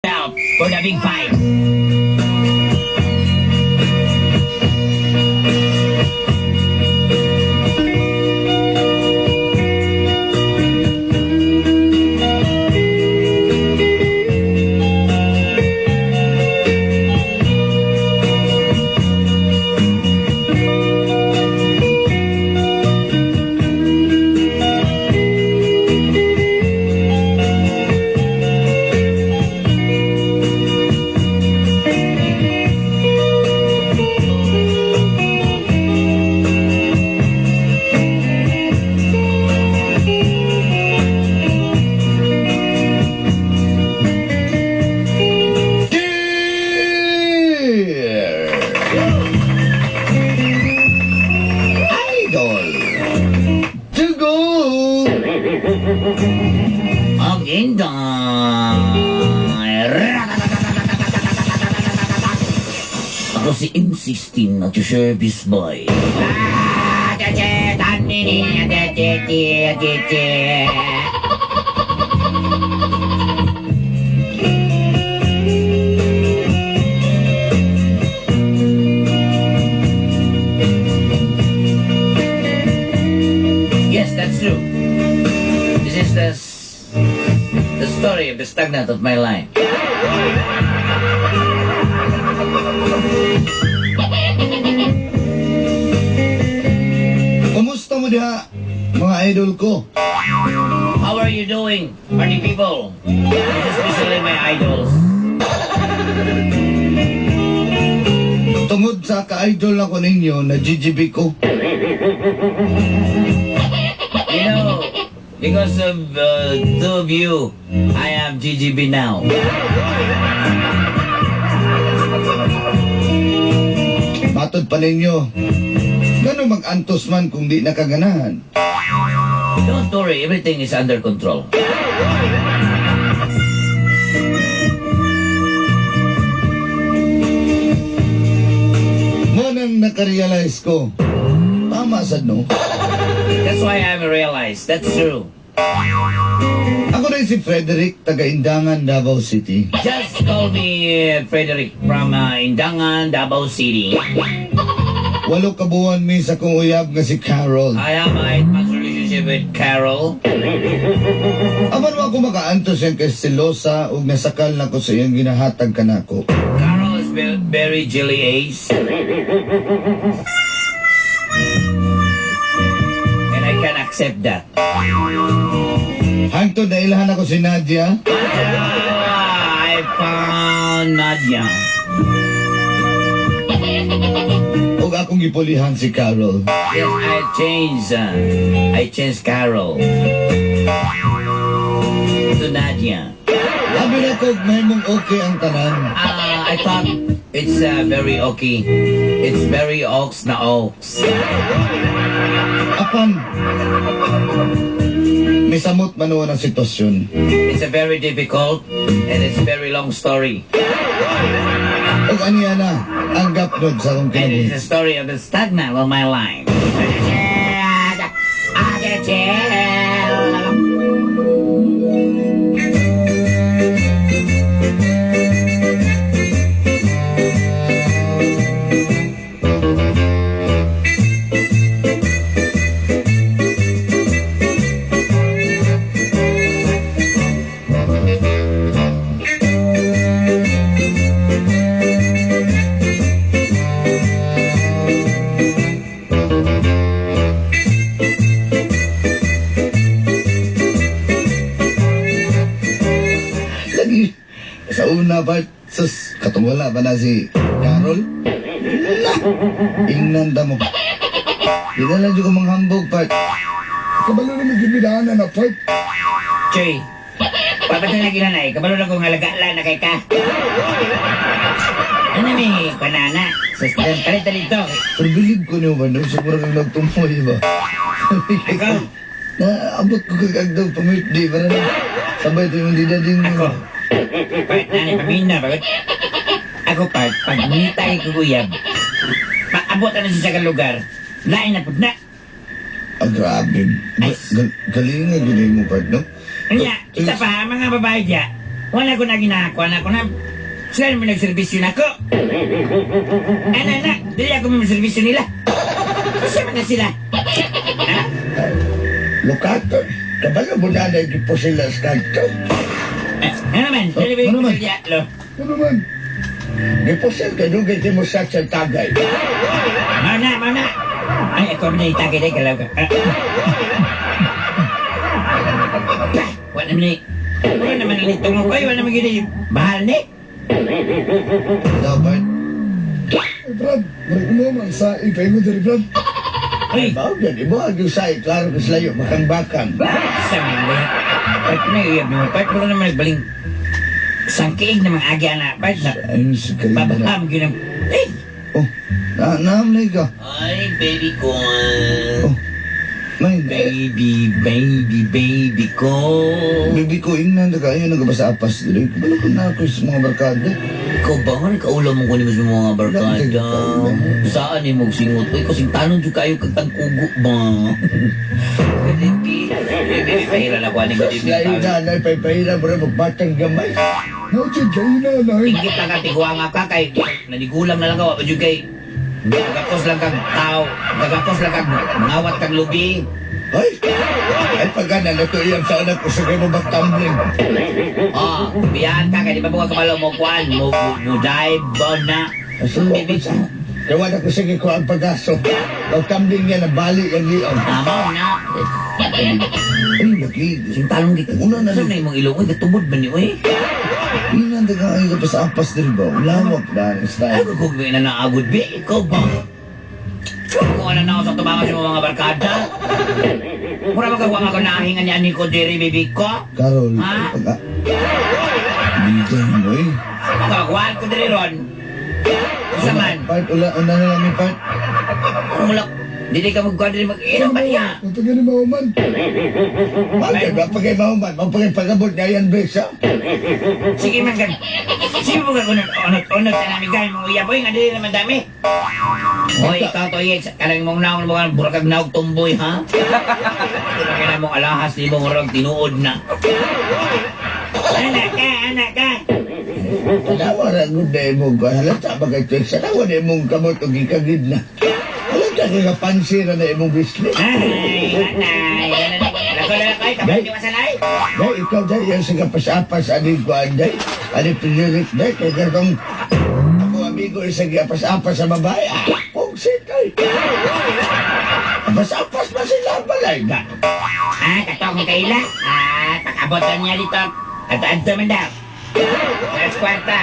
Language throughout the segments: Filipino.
Help for the big fight. Ako si M16 at yung service boy. Yes, that's true. This is the story of the stagnant of my life. Kamusta mo diha, mga idol ko? How are you doing, party people? Especially my idols. Tungod sa ka-idol ako ninyo na GGB ko. You know, because of two of you, I am GGB now. Matod pa ninyo. Gano'ng mag-antos man kung di nakaganahan? Don't worry, everything is under control. Mo nang nakarealize ko. Tama sad no? That's why I realized. That's true. Ako rin si Frederick, taga-Indangan, Davao City. Just call me Frederick from Indangan, Davao City. 8 kabuan mi sa kong uyab nga si Carol. I have a 8 months relationship with Carol. Aman mo ako makaantos yung kay Silosa ug nasakal na ko sa iyang ginahatag kanako. Carol is very jelly ace. And I can accept that. Hangtod na ilahan ako si Nadia. I found Nadia. Ug akong gipulihan si Carol. Yes, I changed Carol to Nadia. Sabi na ko, may mong okay ang tanan. I thought it's very okay. It's very oaks na oaks. Apan, may samot manuwa ng sitwasyon. It's a very difficult and it's a very long story. Ug aniya na, ang gapnod sa akong And it's kinabuhi. a story of the stagnant of my life. Lagi, sa una part, sus, katungwala ba na si Carol? Ingnanda mo. Dinala dyan ko mga hambog part. Kabalo na magibidaan na part. Choy, papatay lagi na nai. Kabalo na kong halagala na kay ka. Ano may panana? Sistem, palit dito. Pero bilib ko niyo ba, no? Siguro kang nagtumpoy ba? Ikaw? Naabot ko kagagdaw pamildi para na. Sabay ito yung didading Ako. mo. Part na ni Pamina, bakit? Ako part, pag nitay ko kuyab, paabot na siya sa lugar, lain na po na. Ah, grabe. Galing nga gano'n mo part, no? Kanya, isa pa, mga babae dya, Wala ko na ginakuha na ako na. Sila naman nagservisyo na ako. Anak, dili ako may servisyo nila. Kasi man na sila. Ha? Lukato. Kabalo mo na naging po sila sa kanto. Ano naman? Dili ba yung Ano naman? kusilya, lo? Ano man? Gipusin ka dugay di mo sa tagay. Mana. Ay, ako na itagay na kalaw ka. Wala naman eh. Wala naman nalitong mo. Ay, wala naman gini. Bahal ni. Dapat. Brad, balik mo man sa ipay mo dari Brad. Uy, Bawa yan. Ibo ang yung sa'yo. Klaro ka sila yung bakang-bakang. sa mga. Pat na iyab mo. Pat mo naman nagbaling. Sangkiig na mga agi na. Pat na. Ayun si Karina. Babaham ginang. Eh! Oh, naamlay ka. Ay, baby ko. Oh, may Baby ko. Bibi ko ingnan na kayo nagabasa apas dili. Kabalo ko na ako sa mga barkada. Ikaw ba? Ano kaulam mo ko ni mas mga barkada? Saan ni mo singot? Uy, kasing tanong dyan kayo kagtagkugo ba? Baby, pahira na ko ani ko dito. Layo na, paypahira mo na magbatang gamay. Nauchid kayo na, nay. Ingit lang ka tiguang ka kay nanigulang na lang ka. Wapad yung kay gagapos lang kag tao. Gagapos lang kag mangawat kag lubi. Ay pagana na to iyang sa anak ko sa kayo magtambling. Oh, biyahan ka kay di ba mga kabalo mo kuan mo dive ba na. Asa ko ba sa? Kawan ako sige ko ang pag-aso. Magtambling niya na bali ang liyaw. Tama na. Ay, laki. Sing talong gito. Una na Sa na imong ilong ay katubod ba ni oy? Inanda ka kayo pa sa apas din ba? Ulawak na ang Ay style. ko kung na naagod bi ikaw ba? Kung ano na ako sa tubangan sa mga barkada. Mura magagawa ako nahingan ni ani ko diri bibi ko. Carol, Ha? pag... Dito mo eh. Magagawa ko diri ron. Isa man. Part, una na lang may part. Mulak. Dili ka magkuhan dili mag-inom ba niya? Ito nga ni Mauman. Bagay ba pagay mahuman? Mapagay pagabot niya yan, Bresa. Sige man kan. Sige mo ka unot-unot na namigay mong uyaboy nga dili naman dami. Hoy, ikaw to yes. Kalang mong naon mo kan burakag naog tumboy ha. Kaya na mong alahas di mo murag tinuod na. Anak ka. Tanawa na good na imong ko. Halata ba kayo ito? Tanawa na imong kamot o gikagid na. Halata ka kapansira na imong business. Ay, anay. Lako na kayo, kapag di masalay. Day, ikaw day, yung sa kapas-apas, aning ko anday. Aning pinirik day, kaya karong ako amigo isa kapas-apas sa babae. Kung sitay. Kapas-apas ba sila balay na? Katong kaila. Pakabotan niya dito. Ato man daw. Alas kwarta.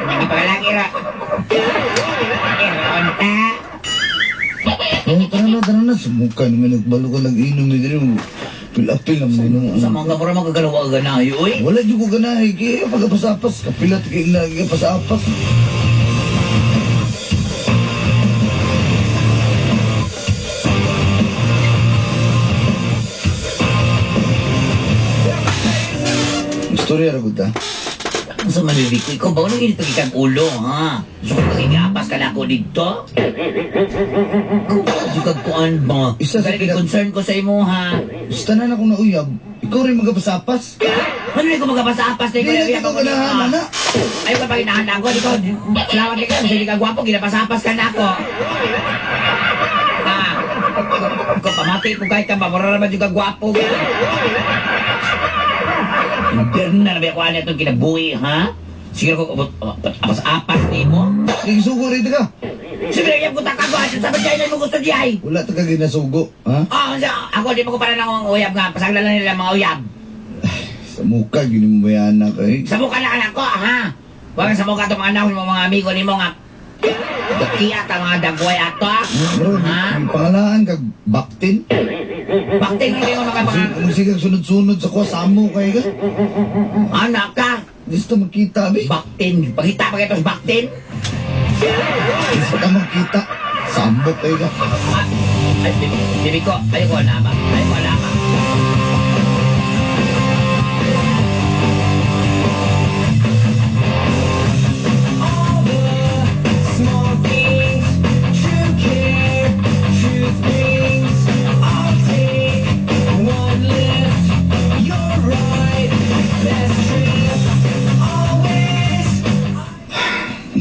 Hindi pa lagi ro. Onta. Oh, tara na. Sumuka naman nagbalo ka nag-inom ni Diri. Pil-apil naman nung... Sa mga kapura magkagalawa ka na uy. Wala dyan ko ganahe. Kaya pagkapas-apas. Kapilat kayo na kapas-apas. Istorya ra gud ta. Sa malibig ko, ikaw ba? Ano ganito ikang ulo, ha? So, kakigapas ka na ako dito? Ikaw ba? Jukag kuan ba? Isa sa Kaya pinag- concern ko sa imo, ha? Sa tanan ako na uyab. Ikaw rin magapas-apas. Ano rin ko magkapasapas na ikaw? Dili ko ganahan na. Ayaw ka pa ginahan ako. Di ko. Salamat ka. Hindi ka gwapo. Ginapasapas ka na ako. Ikaw pamati po kahit ka. Mamura naman yung kagwapo. Hindi na nabi ako ano itong kinabuhi, ha? Siguro ko apas-apas ni mo. Nagisugo rito ka. Siguro yung putak ako. Sabi dyan na mo gusto diay. Wala ta ka ginasugo. Ha? Ako di mo ko para ng uyab nga. Pasaglan lang nila mga uyab. Sa mukha, gini mo bayana ka eh. Sa mukha na anak ko, ha? Huwag sa mukha itong anak mo mga amigo ni mo nga. Dakiat ang mga dagway ato, Bro, ha? may pangalaan kag Baktin. Bakit hindi mo mga Musigang sunod-sunod sa kwasamo kay ka. anak ka? Gusto makita, be. Baktin. Pagkita pa ito sa baktin? Gusto ka makita. Sambot kay ka. Ay, bibi ko. Ayoko na ba? Ayoko na ba?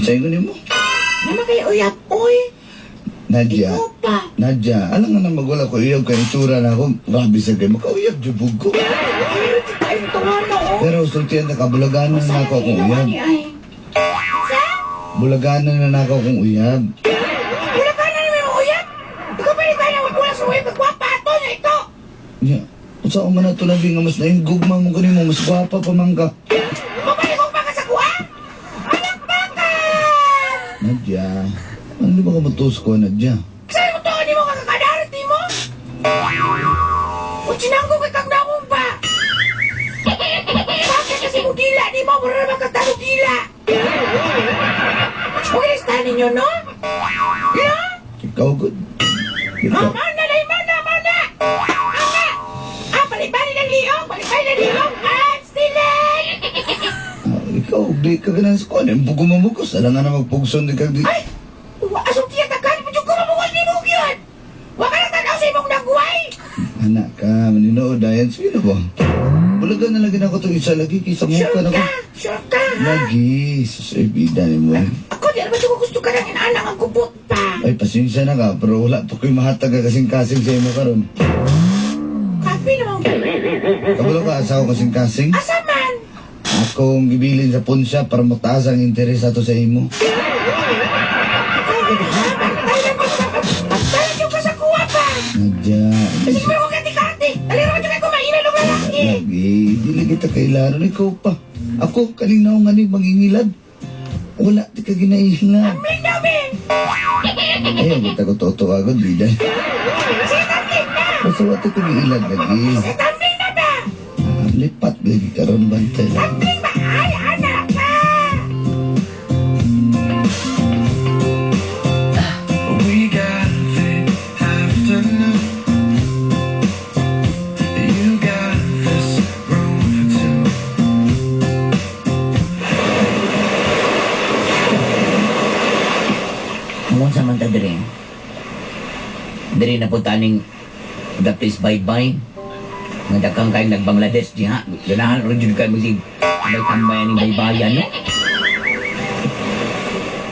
Sa'yo ko mo. Naman kayo uyap, uy. Nadia. Ikaw pa. Nadia, alam nga na magwala ko iyog kay itsura na ako. Grabe sa kayo. Makauyab, jubog ko. Ay, ito nga no. Pero sultiyan na kabulaganan na ako kung uyab. Ay. Sa? Bulaganan na ako kung uyab. Wala ka na naman yung uyap. Ikaw pa rin ka na wala sa uyap. Nagwapa ito niya ito. Nya, saan man na ito na nga mas na yung gugma mo kanimo, mas gwapa pa man ka. Mabalik ko pa ka sa kuha. Anak baka. Nadia, ano di ba ka matus ko, Nadia? Saan mo to? Hindi mo kakakadarat di mo? O sinanggo kay kang namong ba? Bakit kasi mo dila di mo? Mura naman katalo dila. Okay, listahan ninyo, no? Yeah? Ikaw, good. Ikaw. Mana! Palibali ng liong! Stilan! Ikaw, di ka ganan sa kuwan. Yung bugo mamukos. Alam nga na magpugson di ka di. Ay! Asong tiyak na ka! Medyo kumamukos ni Mong yun! Huwag ka lang tanaw sa imong nagway! Anak ka, maninood ayan. Sino ba? Bulagan na lagi na ako itong isa lagi. Kisa mo ka na ko. Sure ka, ha? Lagi. Susabida ni mo. Ako, di naman ko gusto ka lang inanang ang kubot pa. Ay, pasensya na ka. Pero wala pa ko'y mahatag ka kasing-kasing sa imo karon. Kapi naman. Kabalo ka, asawa kasing-kasing. Asa man? Akong gibilin sa punsya para mataas ang interes ato sa imo. Tayo nyo ka sa kuha pa. Nadya. Kasi mo ko kati-kati. Alira ko kayo kumain na lumalaki. Lagi. Dili kita kailangan. Ikaw pa. Ako, kanina ako nga ni mangingilad. Wala, di ka ginaihinga. Amin namin. Ayaw, kita ko toto agad, Liday. Sige, tamin na. Basta wata ko giilad lagi. Sige, tamin na ba? Lipat lagi karon bantay lang. Tamin ba? Ay, anak ka. We got the afternoon. You got this room for two. Ngungon sa man ta diri. Diri na po taning the place bye-bye. Nga dakang kayo nag-Bangladesh diha. Ganahan rin dyan kayo magsig. May tambayan ng baybayan, no?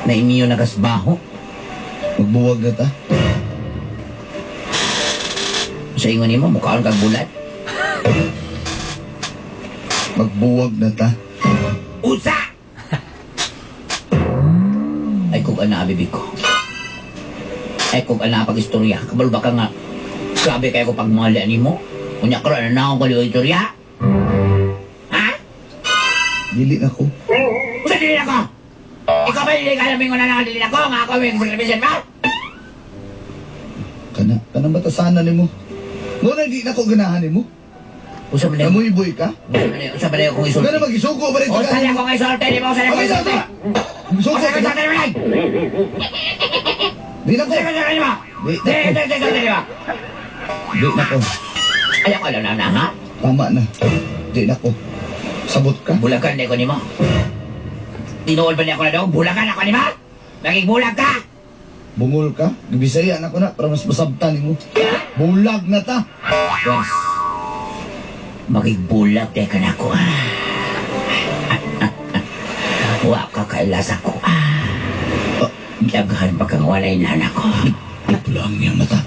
Na inyo nakasbaho. Magbuwag na ta. Sa ingon nimo mukhaon kag bulat. Magbuwag na ta. Usa! Ay kung ana bibig ko. Ay kung ana pag-istorya. Kabalo ba ka nga grabe kayo ko pagmali nimo? Unya ko na naon ko liyo istorya. Ha? Dili na ko. Usa dili ako. Ikaw ba dili ka namin na nakadili ako? Nga ako may represent mo? Kanang batasanan ni mo. Muna di na ko ganahan ni mo. Usa man Amoy boy ka. Usa man ko Huwag isulti. ka na mag-isuko ba rin O sali ako nga isorte, di ba? O sali ako Abay, isorte. Isuko O sali ako ka. isorte, di ba? Di na ko. Sali ako isorte, di ba? Di ba? Di na ko. Ay ako alam na ha? Tama na. Di na ko. Sabot ka. Bulakan na ko nimo. Tinuol ba niya ako na daw? Bulakan ako nimo? Naging bulag ka? Bungol ka. Gibisaya na ko na para mas masabtan mo. Bulag na ta. Yes. Magigbulag tayo ka na ko. Wa ka kailas ako. Gagahan pa kang walay na anak ko. Di pula ang iyang mata.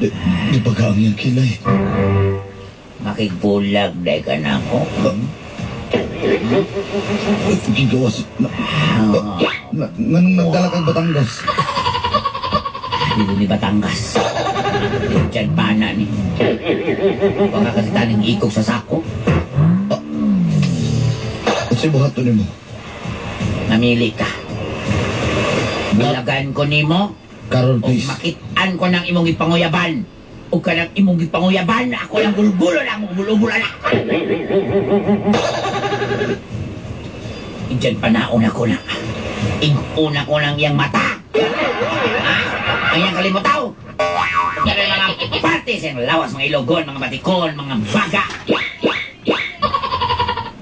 Di baga ang iyang kilay. Makigbulag tayo ka na ako. Gigawas. Nganong nagdala kang Batangas? Dito ni Batangas. Diyan pana ni. Baka kasi taning ikog sa sako. At sa'yo buhat to ni mo. Namili ka. Bulagan ko nimo. Carol, O please. makitaan ko ng imong ipanguyaban. O ka ng imong ipanguyaban. Ako lang gulgulo lang. Ubul-ubul na. Diyan panaon ako na. Iguna ko ng iyang mata. Ha? Ang iyang kalimutaw. Kaya mga parties, yung lawas, mga ilogon, mga batikon, mga baga.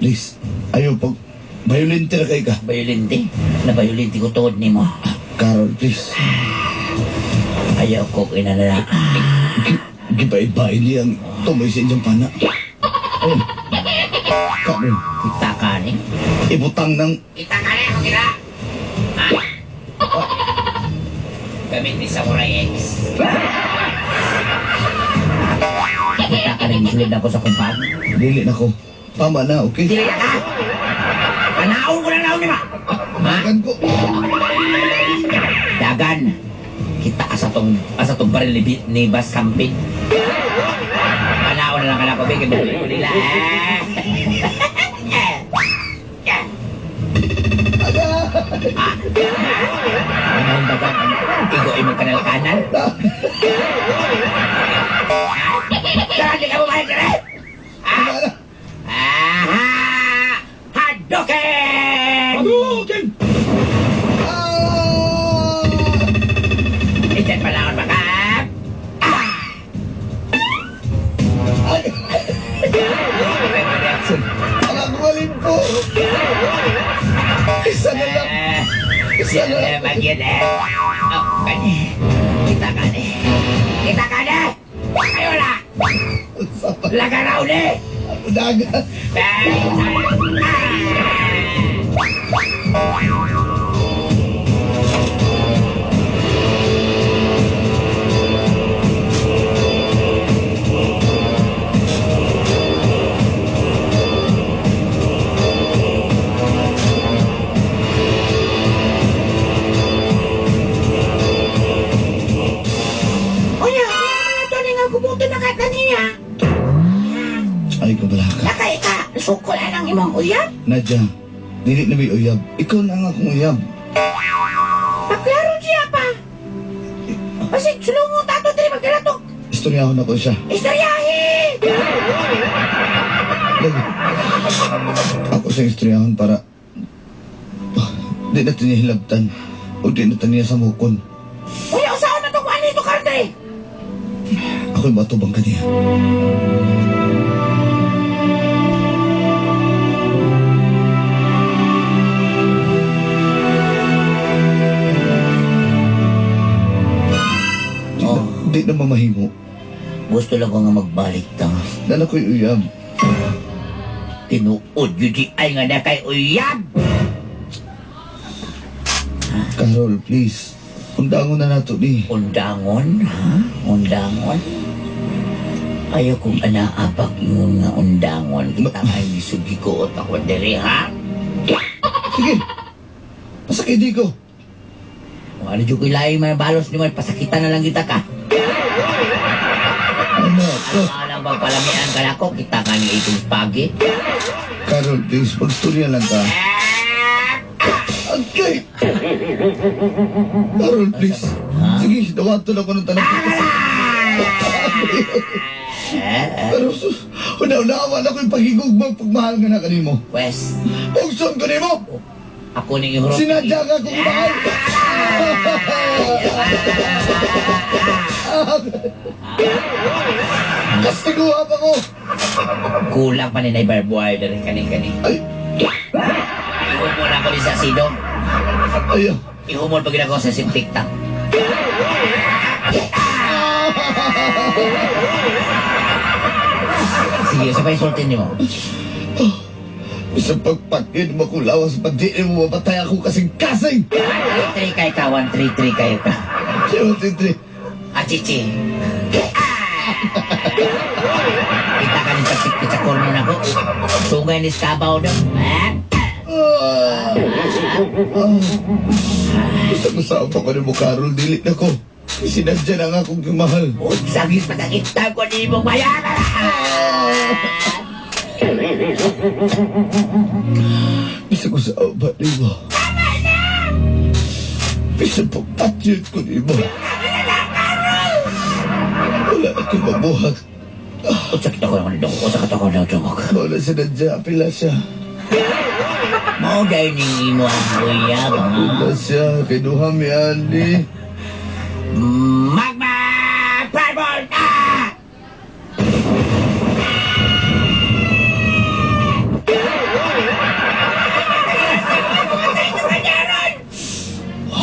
Please. Ayaw pag... Violente na kayo ka. Bayolente. Na bayolente ko tuod ni mo. Carol, please. Ayaw ko kinala. Gibay-bay niyang tumay sa inyong pana. Ayun. Carol, Kita ka ni. ibutang ng... Kita ka rin, ako kira. Gamit ni Samurai X. Kita ka rin sulod ako sa kumpag. Dili na ko. Tama na, okay? Dili ka! Panaon ko na naon ni ma! Ha? Makan ko. Dagan. Kita ka sa tong baril ni Bas Camping. Panaon na lang ka na ko, bigyan mo nila. Ano ang dagan? Igoin mo kanal-kanal? Saan di ka bumahin ka rin? Tama na. Aha! Hadouken! Hadouken! Ah! Itan pala ako baka. Ay! Alam mo alin po. Isa na lang. Isa na lang. Magyan eh. Oh, kani. Kita kani. Kita kani. Ayo lah. Lagaraw ni. Dagat. Ay, kabala ka. Nakay ka. Sukulan ang imong uyab. Nadja, dili na may uyab. Ikaw na nga akong uyab. Paklaro siya pa. Kasi sulungo tato dili magkalatok. Istoryahon ako siya. Istoryahin! Lagi. Ako sa istoryahon para... di na ito niya hilabtan. O di na ito niya samukon. Uya, usaon na itong kuhan nito, Karte. Ako'y matubang ka niya. Di na mamahimo. Gusto lang ko nga magbalik ta. Dala ko'y uyab. Tinuod yun di ay nga na kay uyab. Carol, please. Undangon na nato ni. Undangon, ha? Undangon? Ayaw kong anaabak ingon nga undangon. Kita nga yung isugi ko at ako diri, ha? Sige. Pasakay di ko. Ano dyan ko ilaing may balos ni mo, pasakitan na lang kita ka. Ano? Ano nga lang bang palamian ka na ko, kita ka ni itong pagi. Carol, please. Magstorya lang ka. Okay. Carol, please. Ha? Sige, dawato na ko ng tanong ko. Pero sus, una-unawan ako yung pagigugmang pagmahal nga na kanimo. Wes, Pugson ko nimo! ako ni ihurot. Sinadya ka kung mahal! Kastiguha pa ko! Kulang pa ni na barbed wire na rin kani-kani. Ay! Ihumol ako ni sa sidong. Ayaw! Ihumol pag ginagawa sa sim-tiktak. Sige, sabay sultin niyo. Isang pagpatid mo kung lawas pa di mo mapatay ako kasing kasing! 133 kayo ka, 133 kayo ka. Siya, titri. Achichi. Kita ka ni pagsikit sa korno na ko. Sungay ni Skabaw daw. Gusto ko sa apa ko ni mo, Carol, dili na ko. Sinadya na nga akong kimahal. Sagis patakita ko ni mong bayaran. Gusto ko sa apa ni mo. Bisa pagpatyod ko ni mo. Wala na ko mabuhat. Utsakit ako naman dong. Utsakit ako na dong. Wala sinadya, pila siya. Mau dahil ni mo ang kuya ba nga? Pila siya, kinuham yan ni. Magma! Fireball!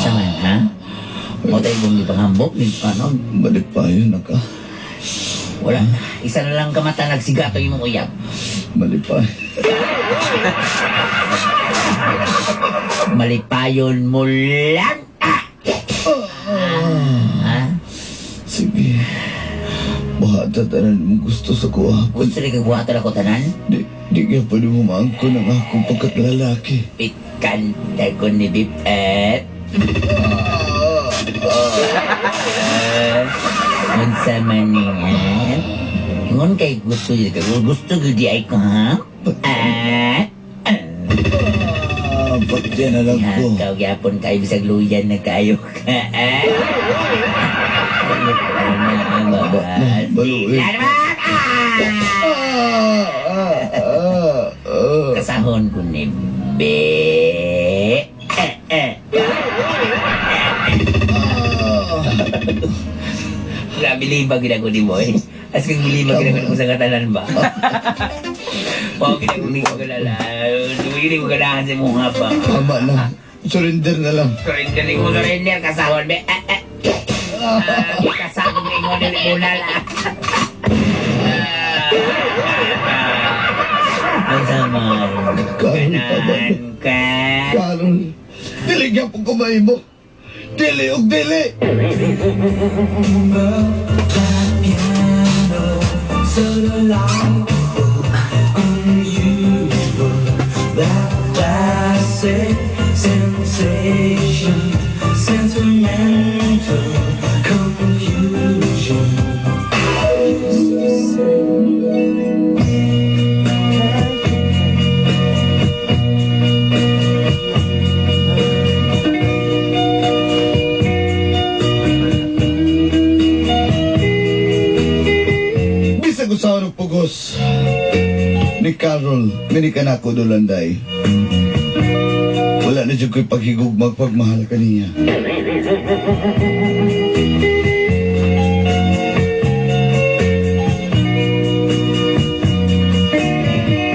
Saman, ha? Mau tayo bumi panghambok ni ano? Malipayon na ka. Wala. Isa na lang kamata nagsigato yung uyab. Malipay. Malipayon mo lang. Ha? Sige. Bahata tanan mo gusto sa kuha. Gusto rin kabuhatan ako tanan? Di ka pa dumumangko ng akong pagkatlalaki. Pikanta ko ni Bipet. Unsa man niya? Ngon kay gusto yun ka. Gusto gudi ay ko, ha? Pati na lang ko. Ikaw yapon kayo bisag luyan na kayo ka. Baluin. Kasahon ko ni Be. Bilibag gina ko ni Boy. As kang bilibag gina ko sa katanan ba? Pag gina ko ni ko kalala. Hindi ko ganahan sa mga pa. Tama na. Surrender na lang. Surrender ko surrender kasahon be. Kasahon ko mo dili muna la. Ang sama. Ganan ka. Karol. Dili ka po kumain mo. Dili og dili. piano, so loud, unusual, that classic sensation, sentimental confusion. Bisag usawa ng pugos ni Carol, mini ka na ako dolanday. Wala na dyan ko'y paghigugmag pagmahal ka niya.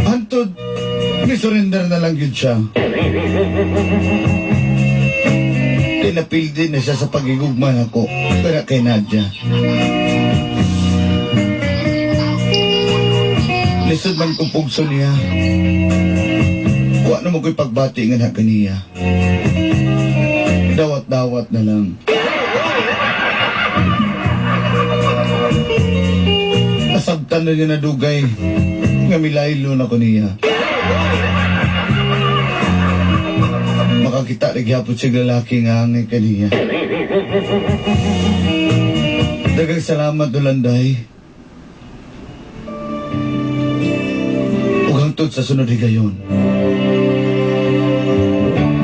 Antod, surrender na lang yun siya. Tinapil din na siya sa paghigugman ako, pero kay Nadia. Lisod man kong pugso niya. Kuha na mo ko'y pagbati nga na kaniya. Dawat-dawat na lang. Nasabtan na niya na dugay. Nga milaylo na ko niya. Makakita nagyapot siya lalaki nga angay kaniya. Dagang salamat Dolanday. Hangtod sa sunod higayon.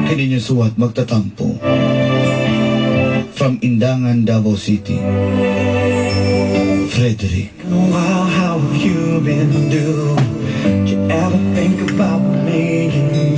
Kini niyo suwat magtatampo. From Indangan, Davao City. Frederick. Wow, how have you been doing? Did you ever think about making